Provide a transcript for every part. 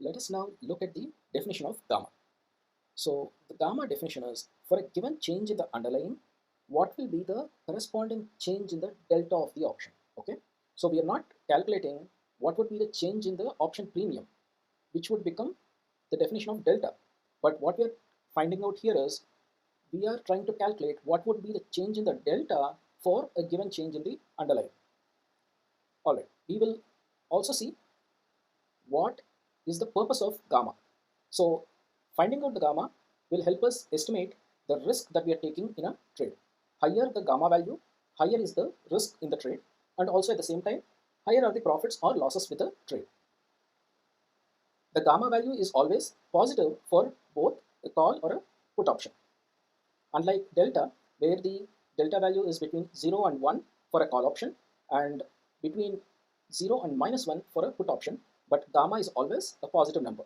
Let us now look at the definition of gamma. So the gamma definition is for a given change in the underlying, what will be the corresponding change in the delta of the option? Okay. So we are not calculating what would be the change in the option premium, which would become the definition of delta. But what we are finding out here is we are trying to calculate what would be the change in the delta for a given change in the underlying. All right. We will also see what is the purpose of gamma. So finding out the gamma will help us estimate the risk that we are taking in a trade. Higher the gamma value, higher is the risk in the trade, and also at the same time, higher are the profits or losses with the trade. The gamma value is always positive for both a call or a put option. Unlike delta, where the delta value is between 0 and 1 for a call option and between 0 and -1 for a put option, but gamma is always a positive number.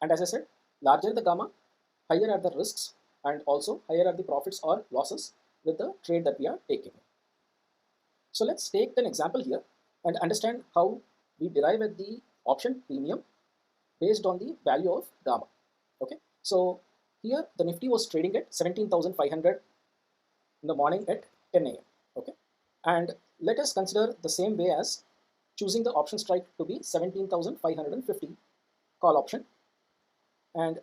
And as I said, larger the gamma, higher are the risks and also higher are the profits or losses with the trade that we are taking. So let's take an example here and understand how we derive at the option premium based on the value of gamma. Okay, so here the Nifty was trading at 17,500 in the morning at 10 a.m. Okay, and let us consider the same way as choosing the option strike to be 17,550 call option, and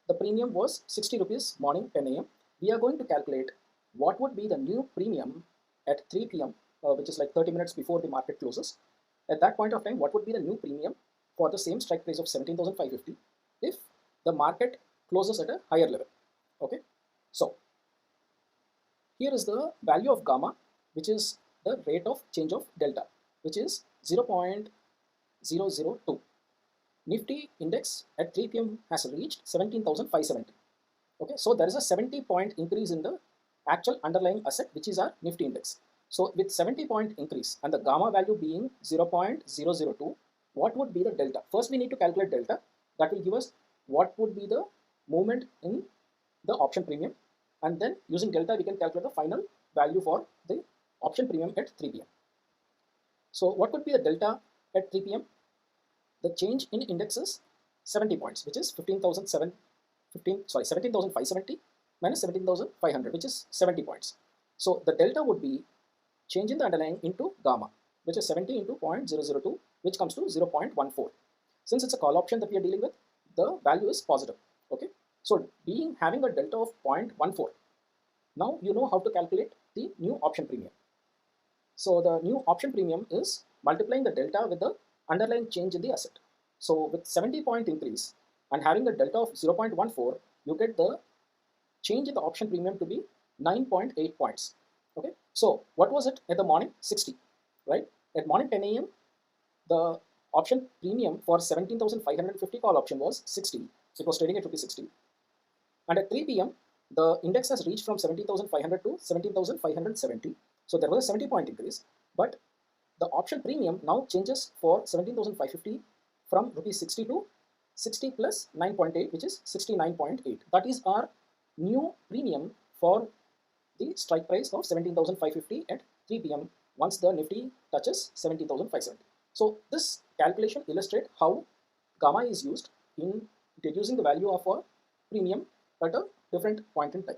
the premium was 60 rupees morning 10 a.m. We are going to calculate what would be the new premium at 3 p.m., which is like 30 minutes before the market closes. At that point of time, what would be the new premium for the same strike price of 17,550 if the market closes at a higher level? Okay, so here is the value of gamma, which is the rate of change of delta, which is 0.002. Nifty index at 3 p.m. has reached 17,570. Okay, so there is a 70-point increase in the actual underlying asset, which is our Nifty index. So with 70-point increase and the gamma value being 0.002, what would be the delta? First, we need to calculate delta. That will give us what would be the movement in the option premium, and then using delta we can calculate the final value for the option premium at 3 p.m. So what would be the delta at 3 p.m.? The change in index is 70 points, which is 17,570 minus 17,500, which is 70 points. So the delta would be change in the underlying into gamma, which is 70 into 0.002, which comes to 0.14. Since it's a call option that we are dealing with, the value is positive. Okay, so having a delta of 0.14, now you know how to calculate the new option premium. So the new option premium is multiplying the delta with the underlying change in the asset. So with 70-point increase and having a delta of 0.14, you get the change in the option premium to be 9.8 points. Okay, so what was it at the morning? 60, right? At morning 10 a.m., the option premium for 17,550 call option was 60. It was trading at rupees 60. And at 3 p.m., the index has reached from 17,500 to 17,570. So there was a 70-point increase, but the option premium now changes for 17,550 from rupees 60 to 60 plus 9.8, which is 69.8. That is our new premium for the strike price of 17,550 at 3 p.m. once the Nifty touches 17,570. So this calculation illustrates how gamma is used in deducing the value of a premium at a different point in time.